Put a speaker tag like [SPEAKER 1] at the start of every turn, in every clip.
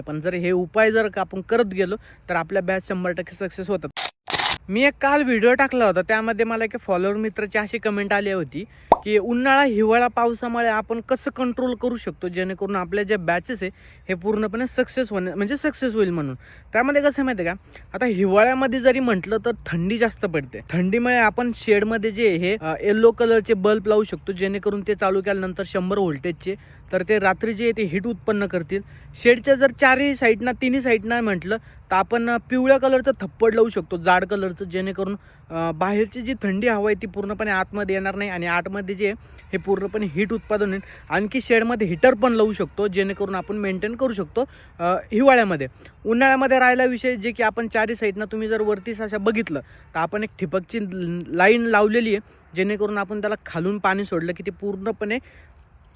[SPEAKER 1] पण जर हे उपाय जर का आपण करत गेलो तर आपल्या बॅच 100% सक्सेस होतात. मी एक काल व्हिडिओ टाकला होता, त्यामध्ये मला एक फॉलोअर मित्राची अशी कमेंट आली होती की उन्हाळा हिवाळा पावसामुळे आपण कसं कंट्रोल करू शकतो जेणेकरून आपल्या ज्या बॅचेस आहे हे पूर्णपणे सक्सेस होईल म्हणून. त्यामध्ये कसं माहिती आहे का, आता हिवाळ्यामध्ये जरी म्हटलं तर थंडी जास्त पडते. थंडीमुळे आपण शेडमध्ये जे हे येलो कलरचे बल्ब लावू शकतो जेणेकरून ते चालू केल्यानंतर 100 व्होल्टेजचे तर ते रात्री जे ते हीट उत्पन्न करतील. शेडच्या जर तिन्ही साईडना म्हटलं तर आपण पिवळ्या कलरचं थप्पड लावू शकतो, जाड कलरचं, जेणेकरून बाहेरची जी थंडी हवा आहे ती पूर्णपणे आतमध्ये येणार नाही आणि आतमध्ये जे हे पूर्णपणे हीट उत्पादन होईल. आणखी शेडमध्ये हीटर पण लावू शकतो जेणेकरून आपण मेंटेन करू शकतो हिवाळ्यामध्ये. उन्हाळ्यामध्ये राहिला विषय जे की आपण चारही साईडनं तुम्ही जर वरतीच अशा बघितलं तर आपण एक ठिबकची लाईन लावलेली आहे जेणेकरून आपण त्याला खालून पाणी सोडलं की ते पूर्णपणे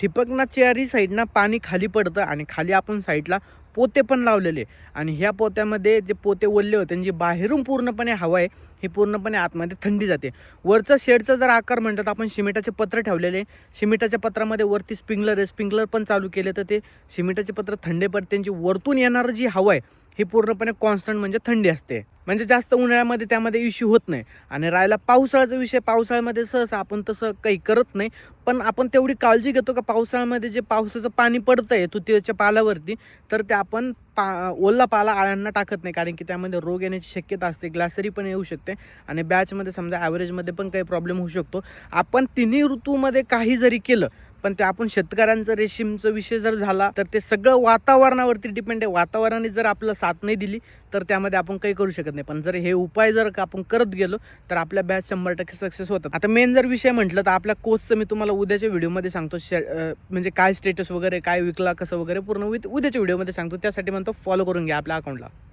[SPEAKER 1] ठिबकना चारही साईडनं पाणी खाली पडतं आणि खाली आपण साईडला पोते पण लावलेले आणि ह्या पोत्यामध्ये जे पोते ओलले होते आणि जी बाहेरून पूर्णपणे हवा आहे ही पूर्णपणे आतमध्ये थंडी जाते. वरचा शेडचा जर आकार म्हणतात आपण सिमेंटाचे पत्र ठेवलेले, सिमेंटाच्या पत्रामध्ये वरती स्प्रिंकलर पण चालू केले तर ते सिमेंटाचे पत्र थंडे पडते. त्यांची वरतून येणारं जी हवा आहे ही पूर्णपणे कॉन्स्टंट म्हणजे थंडी असते, म्हणजे जास्त उन्हाळ्यामध्ये त्यामध्ये इश्यू होत नाही. आणि राहिला पावसाळ्याचा विषय, पावसाळ्यामध्ये सहसा आपण तसं काही करत नाही, पण आपण तेवढी काळजी घेतो का पावसाळ्यामध्ये जे पावसाचं पाणी पडतंय तुतीच्या पालावरती तर ते आपण ओला पाला आळ्यांना टाकत नाही, कारण की त्यामध्ये रोग येण्याची शक्यता असते, ग्लासरी पण येऊ शकते आणि बॅचमध्ये समजा ॲव्हरेजमध्ये पण काही प्रॉब्लेम होऊ शकतो. आपण तिन्ही ऋतूमध्ये काही जरी केलं पण ते आपण शेतकऱ्यांचं रेशीमचा विषय जर झाला तर ते सगळं वातावरणावरती डिपेंड आहे. वातावरणाने जर आपल्याला साथ नाही दिली तर त्यामध्ये आपण काही करू शकत नाही. पण जर हे उपाय जर का आपण करत गेलो तर आपल्या बॅच 100% सक्सेस होतात. आता मेन जर विषय म्हटलं तर आपल्या कोचचं मी तुम्हाला उद्याच्या व्हिडिओमध्ये सांगतो, म्हणजे काय स्टेटस वगैरे, काय विकला कसं वगैरे पूर्ण उद्याच्या व्हिडिओमध्ये सांगतो. त्यासाठी म्हणतो फॉलो करून घ्या आपल्या अकाउंटला.